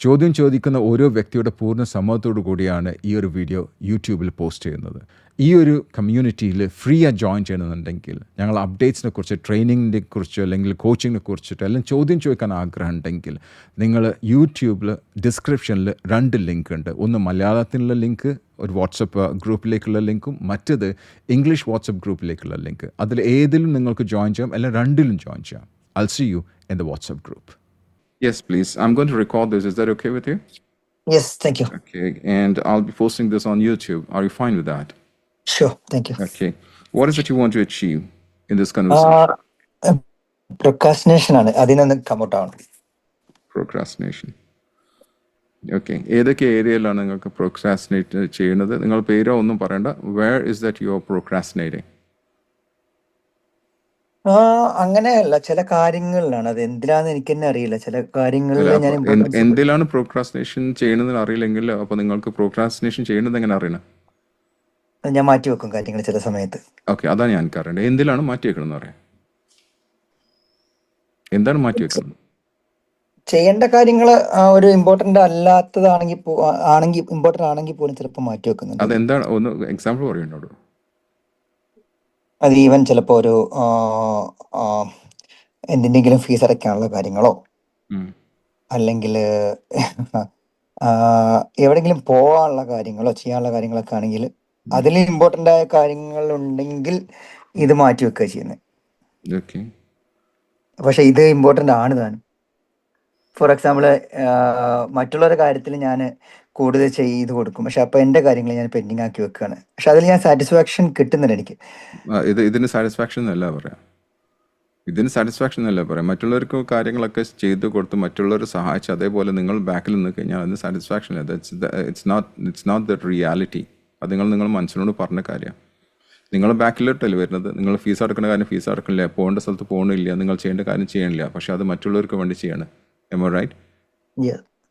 ചോദ്യം ചോദിക്കുന്ന ഓരോ വ്യക്തിയുടെ പൂർണ്ണ സമ്മതത്തോടു കൂടിയാണ് ഈ ഒരു വീഡിയോ യൂട്യൂബിൽ പോസ്റ്റ് ചെയ്യുന്നത്. ഈ ഒരു കമ്മ്യൂണിറ്റിയിൽ ഫ്രീ ആയി ജോയിൻ ചെയ്യണമെന്നുണ്ടെങ്കിൽ ഞങ്ങൾ അപ്ഡേറ്റ്സിനെ കുറിച്ച്, ട്രെയിനിങ്ങിനെ കുറിച്ച്, അല്ലെങ്കിൽ കോച്ചിങ്ങിനെ കുറിച്ചിട്ട് എല്ലാം ചോദ്യം ചോദിക്കാൻ ആഗ്രഹം ഉണ്ടെങ്കിൽ നിങ്ങൾ യൂട്യൂബിൽ ഡിസ്ക്രിപ്ഷനിൽ 2 ലിങ്ക് ഉണ്ട്. ഒന്ന് മലയാളത്തിലുള്ള ലിങ്ക്, ഒരു വാട്സപ്പ് ഗ്രൂപ്പിലേക്കുള്ള ലിങ്കും, മറ്റത് ഇംഗ്ലീഷ് വാട്സപ്പ് ഗ്രൂപ്പിലേക്കുള്ള ലിങ്ക്. അതിൽ ഏതിലും നിങ്ങൾക്ക് ജോയിൻ ചെയ്യാം, അല്ലെങ്കിൽ 2ലും ജോയിൻ ചെയ്യാം. I'll see you in the WhatsApp group. Yes, please. I'm going to record this. Is that okay with you? Yes, thank you. Okay. And I'll be posting this on YouTube. Are you fine with that? Sure, thank you. Okay. What is it you want to achieve in this conversation? Procrastination ആണ്, അതിനൊന്ന് come out ആണ്. Procrastination. Okay. ഏതൊക്കെ ഏരിയയിലാണ് നിങ്ങൾക്ക് procrastinate ചെയ്യുന്നത്? നിങ്ങൾ പേരോ ഒന്നും പറയണ്ട. Where is that you are procrastinating? അങ്ങനെയല്ല, ചില കാര്യങ്ങളിലാണ്. അത് എന്തിനാന്ന് എനിക്ക് തന്നെ അറിയില്ല. ചില കാര്യങ്ങളിൽ ഞാൻ എന്തിലാണ് പ്രോക്രാസ്റ്റിനേഷൻ ചെയ്യണമെന്ന് അറിയില്ലെങ്കിൽ അപ്പൊ നിങ്ങൾക്ക് പ്രോക്രാസ്റ്റിനേഷൻ ചെയ്യണത് എങ്ങനെ അറിയണം? ഞാൻ മാറ്റി വെക്കും കാര്യങ്ങൾ ചില സമയത്ത്. ഓക്കെ, അതാണ് ഞാൻ അറിയേണ്ടത്. എന്തിലാണ് മാറ്റി വെക്കണമെന്ന് പറയാം. എന്താണ് മാറ്റി വെക്കുന്നത്? ചെയ്യേണ്ട കാര്യങ്ങൾ ഒരു ഇമ്പോർട്ടന്റ് അല്ലാത്തതാണെങ്കിൽ ഇമ്പോർട്ടന്റ് ആണെങ്കിൽ പോലും ചിലപ്പോൾ മാറ്റി വെക്കുന്നുണ്ട്. അതെന്താണ്, ഒന്ന് എക്സാമ്പിൾ പറയുന്നുണ്ടോ? അത് ഈവൻ ചിലപ്പോൾ ഒരു എന്തിൻ്റെങ്കിലും ഫീസ് അടയ്ക്കാനുള്ള കാര്യങ്ങളോ, അല്ലെങ്കിൽ എവിടെയെങ്കിലും പോകാനുള്ള കാര്യങ്ങളോ ചെയ്യാനുള്ള കാര്യങ്ങളൊക്കെ ആണെങ്കിൽ അതിൽ ഇമ്പോർട്ടൻ്റ് ആയ കാര്യങ്ങൾ ഉണ്ടെങ്കിൽ ഇത് മാറ്റി വെക്കുക ചെയ്യുന്നത്. പക്ഷെ ഇത് ഇമ്പോർട്ടൻ്റ് ആണ് താനും. ഫോർ എക്സാമ്പിൾ, മറ്റുള്ളവരുടെ കാര്യത്തിൽ ഞാൻ കൂടുതൽ ചെയ്ത് കൊടുക്കും, പക്ഷെ അപ്പൊ എന്റെ കാര്യങ്ങൾ ഞാൻ പെൻഡിങ് ആക്കി വെക്കുകയാണ്. പക്ഷെ അതിൽ ഞാൻ സാറ്റിസ്ഫാക്ഷൻ കിട്ടുന്നില്ല എനിക്ക്. ഇതിന് സാറ്റിസ്ഫാക്ഷൻ എന്നല്ല പറയാം. മറ്റുള്ളവർക്ക് കാര്യങ്ങളൊക്കെ ചെയ്തു കൊടുത്ത് മറ്റുള്ളവരെ സഹായിച്ച് അതേപോലെ നിങ്ങൾ ബാക്കിൽ നിന്ന് കഴിഞ്ഞാൽ അതിന് സാറ്റിസ്ഫാക്ഷൻ ഇല്ല. It's not the reality. അത് നിങ്ങൾ മനസ്സിനോട് പറഞ്ഞ കാര്യം. നിങ്ങൾ ബാക്കിലോട്ടല്ലേ വരുന്നത്. നിങ്ങൾ ഫീസ് അടക്കുന്ന കാര്യം ഫീസ് അടക്കണില്ല, പോകേണ്ട സ്ഥലത്ത് പോകണില്ല, നിങ്ങൾ ചെയ്യേണ്ട കാര്യം ചെയ്യണില്ല. പക്ഷെ അത് മറ്റുള്ളവർക്ക് വേണ്ടി ചെയ്യണം. Am I right?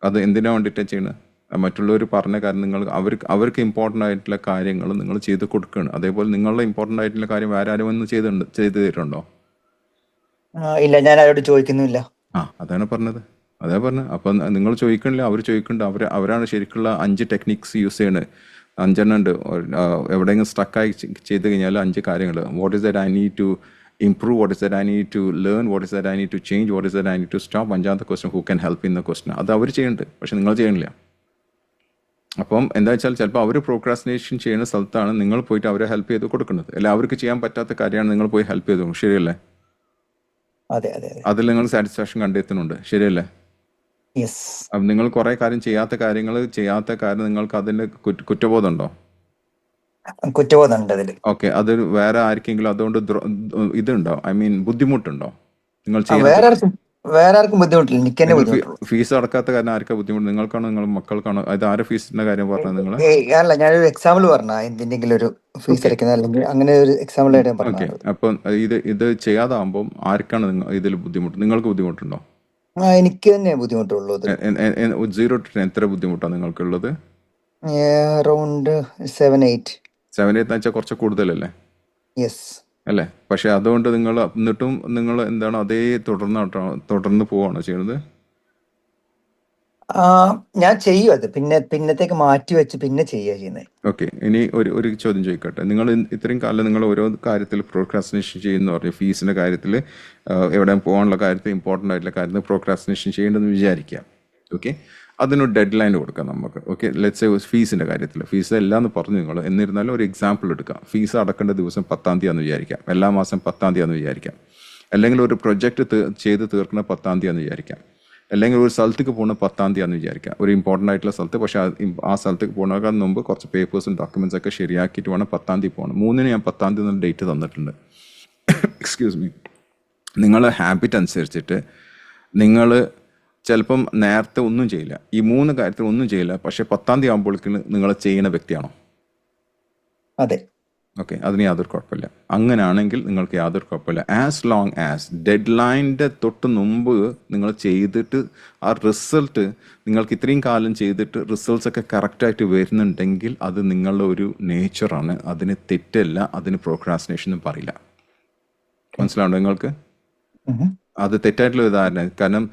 അത് എന്തിനാ വേണ്ടിയിട്ടാണ് ചെയ്യണത്? മറ്റുള്ളവർ പറഞ്ഞ കാര്യം അവർക്ക് ഇമ്പോർട്ടൻ്റ് ആയിട്ടുള്ള കാര്യങ്ങൾ നിങ്ങൾ ചെയ്ത് കൊടുക്കുകയാണ്. അതേപോലെ നിങ്ങളുടെ ഇമ്പോർട്ടൻ്റ് ആയിട്ടുള്ള കാര്യം വേറെ ആരും വന്ന് ചെയ്തു തരുന്നുണ്ടോ? ഇല്ല, ഞാൻ അവരോട് ചോദിക്കുന്നില്ല. അതാണ് പറഞ്ഞത്. അപ്പം നിങ്ങൾ ചോദിക്കണില്ല, അവർ ചോദിക്കുന്നുണ്ട്. അവരാണ് ശരിക്കുള്ള 5 ടെക്നിക്സ് യൂസ് ചെയ്യണത്. 5 ഉണ്ട്. എവിടെയെങ്കിലും സ്റ്റക്കായി ചെയ്ത് കഴിഞ്ഞാൽ 5 കാര്യങ്ങൾ. What is that I need to improve, what is that I need to learn, what is that I need to change, what is that I need to stop. 5th question, who can help in the question. അത് അവർ ചെയ്യുന്നുണ്ട്, പക്ഷെ നിങ്ങൾ ചെയ്യണില്ല. അപ്പം എന്താ വെച്ചാൽ ചിലപ്പോൾ അവർ procrastination ചെയ്യുന്ന സ്ഥലത്താണ് നിങ്ങൾ പോയിട്ട് അവരെ ഹെൽപ്പ് ചെയ്ത് കൊടുക്കുന്നത്. അല്ല, അവർക്ക് ചെയ്യാൻ പറ്റാത്ത കാര്യമാണ് നിങ്ങൾ പോയി ഹെൽപ്പ് ചെയ്തു. ശരിയല്ലേ? അതിൽ നിങ്ങൾ സാറ്റിസ്ഫാക്ഷൻ കണ്ടെത്തുന്നുണ്ട്. ശരിയല്ലേ? അപ്പം നിങ്ങൾ കുറെ കാര്യം ചെയ്യാത്ത കാര്യം നിങ്ങൾക്ക് അതിന്റെ കുറ്റബോധമുണ്ടോ? കുറ്റബോധമുണ്ട് അതിൽ. ഓക്കെ, അത് വേറെ ആർക്കെങ്കിലും അതുകൊണ്ട് ഇതുണ്ടോ, ഐ മീൻ ബുദ്ധിമുട്ടുണ്ടോ? നിങ്ങൾ വേറെ ആർക്കും ബുദ്ധിമുട്ടില്ല, എനിക്ക് തന്നെ ബുദ്ധിമുട്ടുള്ളൂ. ഫീസ് അടക്കാത്ത കാരണം ആർക്കാ ബുദ്ധിമുട്ട്? നിങ്ങൾക്കാണോ നിങ്ങളുടെ മക്കൾക്കാണോ? അത് ആരുടെ ഫീസിന്റെ കാര്യം പറഞ്ഞത് നിങ്ങൾ? അല്ല, ഞാനൊരു എക്സാമ്പിൾ പറഞ്ഞ എന്തിന്റെങ്കിലും ഒരു ഫീസ് അടയ്ക്കുന്ന അല്ലെങ്കിൽ അങ്ങനെ ഒരു എക്സാമ്പിൾ ആയിട്ട് പറഞ്ഞു. അപ്പം ഇത് ചെയ്യാതാകുമ്പോൾ ആർക്കാണ് ഇതിൽ ബുദ്ധിമുട്ട്? നിങ്ങൾക്ക് ബുദ്ധിമുട്ടുണ്ടോ? എനിക്ക് തന്നെ ബുദ്ധിമുട്ടുള്ളൂ. 0 to 10 എത്ര ബുദ്ധിമുട്ടാണ് നിങ്ങൾക്കുള്ളത്? അറൗണ്ട് 7-8. 7-8 എന്ന് വെച്ചാൽ കുറച്ച് കൂടുതലല്ലേ? അല്ലേ? പക്ഷെ അതുകൊണ്ട് എന്നിട്ടും നിങ്ങൾ എന്താണ് അതേ തുടർന്ന് പോവാണോ ചെയ്യുന്നത്? ഞാൻ ചെയ്യും അത്, പിന്നത്തേക്ക് മാറ്റി വെച്ച് പിന്നെ ചെയ്യുന്നത്. ഓക്കെ, ഇനി ഒരു ചോദ്യം ചോദിക്കട്ടെ. നിങ്ങൾ ഇത്രയും കാലം നിങ്ങൾ ഓരോ കാര്യത്തിൽ പ്രോക്രാസ്റ്റിനേഷൻ ചെയ്യുന്ന പറഞ്ഞു. ഫീസിന്റെ കാര്യത്തിൽ, എവിടെ പോകാനുള്ള കാര്യത്തിൽ, ഇമ്പോർട്ടൻ്റ് ആയിട്ടുള്ള കാര്യത്തിൽ പ്രോക്രാസ്റ്റിനേഷൻ ചെയ്യേണ്ടതെന്ന് വിചാരിക്കാം. ഓക്കെ, അതിനൊരു ഡെഡ് ലൈൻ കൊടുക്കാം നമുക്ക്. ഓക്കെ, ലെറ്റ്സ് സേ ഫീസിൻ്റെ കാര്യത്തിൽ, ഫീസ് എല്ലാം എന്ന് പറഞ്ഞു നിങ്ങൾ. എന്നിരുന്നാലും ഒരു എക്സാമ്പിൾ എടുക്കാം. ഫീസ് അടക്കേണ്ട ദിവസം 10ാം തീയതി വിചാരിക്കാം, എല്ലാ മാസം 10ാം തീയതി വിചാരിക്കാം. അല്ലെങ്കിൽ ഒരു പ്രൊജക്റ്റ് ചെയ്ത് തീർക്കുന്ന 10ാം തീയതി വിചാരിക്കാം. അല്ലെങ്കിൽ ഒരു സ്ഥലത്തേക്ക് പോകുന്ന 10ാം തീയതി വിചാരിക്കാം, ഒരു ഇമ്പോർട്ടൻ്റ് ആയിട്ടുള്ള സ്ഥലത്ത്. പക്ഷേ ആ സ്ഥലത്തേക്ക് പോകുന്നതിന് മുമ്പ് കുറച്ച് പേപ്പേഴ്സും ഡോക്യുമെൻറ്റ്സ് ഒക്കെ ശരിയാക്കിയിട്ട് വേണം 10ാം തീയതി പോകണം. 3-ന് ഞാൻ 10ാം തീയതി ഡേറ്റ് തന്നിട്ടുണ്ട്. Excuse me. നിങ്ങളെ ഹാബിറ്റ് അനുസരിച്ചിട്ട് നിങ്ങൾ ചിലപ്പം നേരത്തെ ഒന്നും ചെയ്യില്ല, ഈ 3 കാര്യത്തിൽ ഒന്നും ചെയ്യില്ല. പക്ഷെ 10ാം തീയതി ആകുമ്പോഴേക്കും നിങ്ങൾ ചെയ്യുന്ന വ്യക്തിയാണോ? അതെ. ഓക്കെ, അതിന് യാതൊരു കുഴപ്പമില്ല. അങ്ങനെയാണെങ്കിൽ നിങ്ങൾക്ക് യാതൊരു കുഴപ്പമില്ല. ആസ് ലോങ് ആസ് ഡെഡ് ലൈനിൻ്റെ തൊട്ട് മുമ്പ് നിങ്ങൾ ചെയ്തിട്ട് ആ റിസൾട്ട് നിങ്ങൾക്ക് ഇത്രയും കാലം ചെയ്തിട്ട് റിസൾട്ട്സ് ഒക്കെ കറക്റ്റായിട്ട് വരുന്നുണ്ടെങ്കിൽ അത് നിങ്ങളുടെ ഒരു നേച്ചറാണ്. അതിന് തെറ്റല്ല, അതിന് പ്രോക്രാസ്റ്റിനേഷൻ എന്നും പറയില്ല. മനസ്സിലാവുണ്ടോ നിങ്ങൾക്ക്? അത് തെറ്റായിട്ടുള്ള ഉദാഹരണ. കാരണം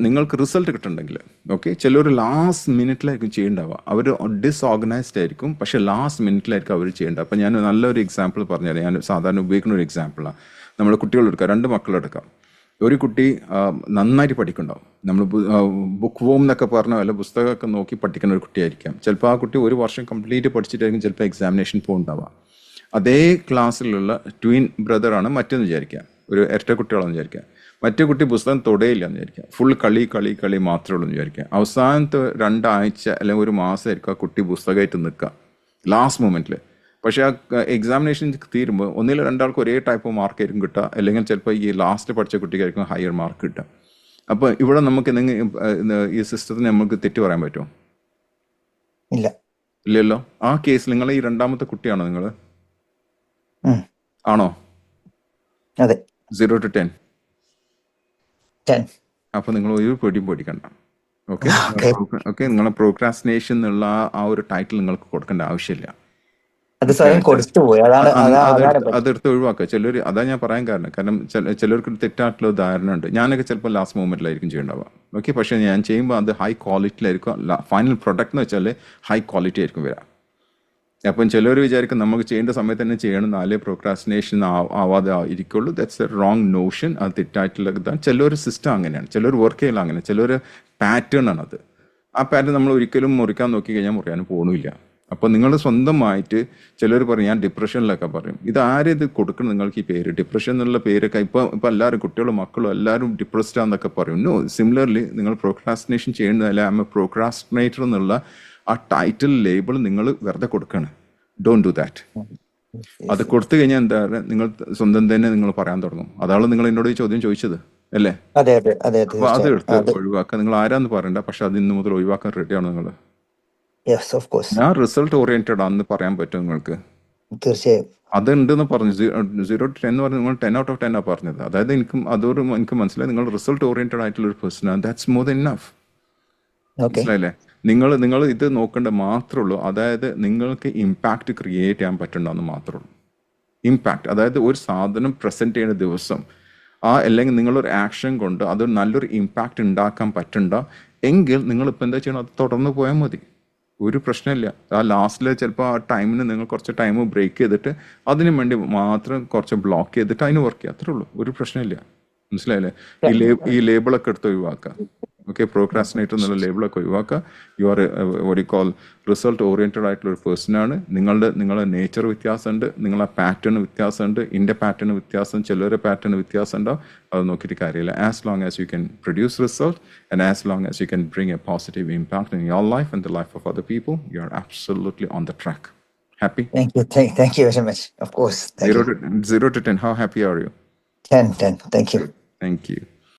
നിങ്ങൾക്ക് റിസൾട്ട് കിട്ടണമെങ്കിൽ ഓക്കെ, ചിലർ ലാസ്റ്റ് മിനിറ്റിലായിരിക്കും ചെയ്യേണ്ടാവുക. അവർ ഡിസ്ഓർഗനൈസ്ഡ് ആയിരിക്കും, പക്ഷേ ലാസ്റ്റ് മിനിറ്റിലായിരിക്കും അവർ ചെയ്യേണ്ടത്. അപ്പം ഞാൻ നല്ലൊരു എക്സാമ്പിൾ പറഞ്ഞുതരാം. ഞാൻ സാധാരണ ഉപയോഗിക്കുന്ന ഒരു എക്സാമ്പിളാണ്. നമ്മൾ കുട്ടികളെടുക്കാം, 2 മക്കളെടുക്കാം. ഒരു കുട്ടി നന്നായിട്ട് പഠിക്കുന്നുണ്ടാവും. നമ്മൾ ബുക്ക് വോം എന്നൊക്കെ പറഞ്ഞ പോലെ പുസ്തകമൊക്കെ നോക്കി പഠിക്കുന്ന ഒരു കുട്ടിയായിരിക്കാം. ചിലപ്പോൾ ആ കുട്ടി ഒരു വർഷം കംപ്ലീറ്റ് പഠിച്ചിട്ടായിരിക്കും ചിലപ്പോൾ എക്സാമിനേഷൻ പോകുന്നുണ്ടാവുക. അതേ ക്ലാസ്സിലുള്ള ട്വിൻ ബ്രദറാണ് മറ്റൊന്ന് വിചാരിക്കുക, ഒരു ഇരട്ട കുട്ടികളെന്ന് വിചാരിക്കുക. മറ്റേ കുട്ടി പുസ്തകം തൊടയില്ല എന്ന് വിചാരിക്കുക, ഫുൾ കളി മാത്രമേ ഉള്ളൂ എന്ന് വിചാരിക്കുക. അവസാനത്തെ 2 ആഴ്ച അല്ലെങ്കിൽ ഒരു മാസമായിരിക്കും ആ കുട്ടി പുസ്തകമായിട്ട് നിൽക്കുക ലാസ്റ്റ് മൊമെൻറ്റിൽ. പക്ഷേ ആ എക്സാമിനേഷൻ തീരുമ്പോൾ ഒന്നിൽ 2 ആൾക്ക് ഒരേ ടൈപ്പ് മാർക്കായിരിക്കും കിട്ടുക, അല്ലെങ്കിൽ ചിലപ്പോൾ ഈ ലാസ്റ്റ് പഠിച്ച കുട്ടിക്കായിരിക്കും ഹയർ മാർക്ക് കിട്ടുക. അപ്പോൾ ഇവിടെ നമുക്ക് ഈ സിസ്റ്റത്തിന് നമുക്ക് തെറ്റ് പറയാൻ പറ്റുമോ? ഇല്ലല്ലോ. ആ കേസിൽ നിങ്ങൾ ഈ 2ാമത്തെ കുട്ടിയാണോ നിങ്ങൾ? ആണോ? 0 to 10. അപ്പൊ നിങ്ങൾ ഒരു പേടിയും പേടിക്കണ്ട. ഓക്കെ, നിങ്ങളെ പ്രോക്രാസ്റ്റിനേഷൻ എന്നുള്ള ആ ഒരു ടൈറ്റിൽ നിങ്ങൾക്ക് കൊടുക്കേണ്ട ആവശ്യമില്ല. അതെടുത്ത് ഒഴിവാക്കുക. ചിലർ, അതാ ഞാൻ പറയാൻ കാരണം ചിലർക്ക് തെറ്റായിട്ടുള്ള ഉദാഹരണം ഉണ്ട്. ഞാനൊക്കെ ചിലപ്പോൾ ലാസ്റ്റ് മൊമെന്റിലായിരിക്കും ചെയ്യേണ്ടാവുക. ഓക്കെ, പക്ഷെ ഞാൻ ചെയ്യുമ്പോൾ അത് ഹൈ ക്വാളിറ്റിയിലായിരിക്കും. ഫൈനൽ പ്രൊഡക്റ്റ് എന്ന് വെച്ചാൽ ഹൈ ക്വാളിറ്റി ആയിരിക്കും വരിക. അപ്പം ചിലർ വിചാരിക്കും നമുക്ക് ചെയ്യേണ്ട സമയത്ത് തന്നെ ചെയ്യണം, എന്നാലേ പ്രോക്രാസ്റ്റിനേഷൻ ആവാതെ ഇരിക്കുള്ളൂ. That's a wrong notion. അത് തെറ്റായിട്ടുള്ള ഇതാണ്. ചിലർ സിസ്റ്റം അങ്ങനെയാണ്, ചിലർ വർക്ക് ചെയ്യല അങ്ങനെ, ചിലർ പാറ്റേൺ ആണത്. ആ പാറ്റേൺ നമ്മൾ ഒരിക്കലും മുറിക്കാൻ നോക്കി കഴിഞ്ഞാൽ മുറിയാനും പോകണില്ല. അപ്പോൾ നിങ്ങൾ സ്വന്തമായിട്ട്, ചിലർ പറയും ഞാൻ ഡിപ്രഷനിലൊക്കെ പറയും. ഇത് ആരും ഇത് കൊടുക്കണം നിങ്ങൾക്ക് ഈ പേര് ഡിപ്രഷൻ എന്നുള്ള പേരൊക്കെ? ഇപ്പോൾ എല്ലാവരും കുട്ടികളും മക്കളും എല്ലാവരും ഡിപ്രസ്ഡ് ആണെന്നൊക്കെ പറയും. നോ, സിമിലർലി നിങ്ങൾ പ്രോക്രാസ്റ്റിനേഷൻ ചെയ്യുന്നതല്ല, ഐ എം എ പ്രോക്രാസ്റ്റിനേറ്റർ എന്നുള്ള ആ ടൈറ്റിൽ ലേബിൾ നിങ്ങൾ വെറുതെ കൊടുക്കണം. Don't do that. അത് കൊടുത്തു കഴിഞ്ഞാൽ എന്താ പറയുക, നിങ്ങൾ സ്വന്തം തന്നെ നിങ്ങൾ പറയാൻ തുടങ്ങും. അതാണ് നിങ്ങൾ എന്നോട് ഈ ചോദ്യം ചോദിച്ചത് അല്ലേ? അപ്പൊ അത് എടുത്ത് ഒഴിവാക്കുക. നിങ്ങൾ ആരാന്ന് പറയണ്ട, പക്ഷെ അത് ഇന്ന് മുതൽ ഒഴിവാക്കാൻ റെഡിയാണോ നിങ്ങൾ? ഞാൻ റിസൾട്ട് ഓറിയന്റഡ് ആണെന്ന് പറയാൻ പറ്റും നിങ്ങൾക്ക്? തീർച്ചയായും അതുണ്ടെന്ന് പറഞ്ഞു. 0 to 10 എന്ന് പറഞ്ഞാൽ നിങ്ങൾ 10 out of 10 പറഞ്ഞത്. അതായത് എനിക്ക് മനസ്സിലായി നിങ്ങൾ റിസൾട്ട് ഓറിയന്റഡ് ആയിട്ടുള്ള ഒരു പേഴ്സൺ ആണ്. That's more than enough. മനസ്സിലായില്ലേ? നിങ്ങൾ ഇത് നോക്കേണ്ട മാത്രമേ ഉള്ളൂ. അതായത് നിങ്ങൾക്ക് ഇമ്പാക്റ്റ് ക്രിയേറ്റ് ചെയ്യാൻ പറ്റണ്ടെന്ന് മാത്രമേ ഉള്ളൂ. ഇമ്പാക്റ്റ്, അതായത് ഒരു സാധനം പ്രസന്റ് ചെയ്യുന്ന ദിവസം അല്ലെങ്കിൽ നിങ്ങളൊരു ആക്ഷൻ കൊണ്ട് അത് നല്ലൊരു ഇമ്പാക്റ്റ് ഉണ്ടാക്കാൻ പറ്റണ്ട എങ്കിൽ നിങ്ങളിപ്പോൾ എന്താ ചെയ്യണം, അത് തുടർന്ന് പോയാൽ മതി. ഒരു പ്രശ്നമില്ല. ആ ലാസ്റ്റിൽ ചിലപ്പോൾ ആ ടൈമിന് നിങ്ങൾ കുറച്ച് ടൈം ബ്രേക്ക് ചെയ്തിട്ട് അതിനു വേണ്ടി മാത്രം കുറച്ച് ബ്ലോക്ക് ചെയ്തിട്ട് അതിന് വർക്ക് ചെയ്യുക, അത്രേ ഉള്ളൂ. ഒരു പ്രശ്നമില്ല. മനസ്സിലായില്ലേ? ഈ ലേബിളൊക്കെ എടുത്ത് ഒഴിവാക്കുക. ഓക്കെ, പ്രോക്രാസ്റ്റിനേറ്റർ എന്നുള്ള ലേബിളൊക്കെ ഒഴിവാക്കുക. You are vote you call result oriented ആയിട്ടുള്ള ഒരു പേഴ്സണാണ്. നിങ്ങളുടെ നേച്ചർ വ്യത്യാസമുണ്ട്, നിങ്ങളെ പാറ്റേൺ വ്യത്യാസമുണ്ട്, എൻ്റെ പാറ്റേൺ വ്യത്യാസം, ചിലരുടെ പാറ്റേൺ വ്യത്യാസം ഉണ്ടാവും. അത് നോക്കിയിട്ട് കാര്യമില്ല. As long as you can produce result and as long as you can bring A positive impact in your life and the life of other people, you are absolutely on the track. Happy? Thank you very much. Of course. 0 to 10, how happy are you? 10. Thank you. Thank you.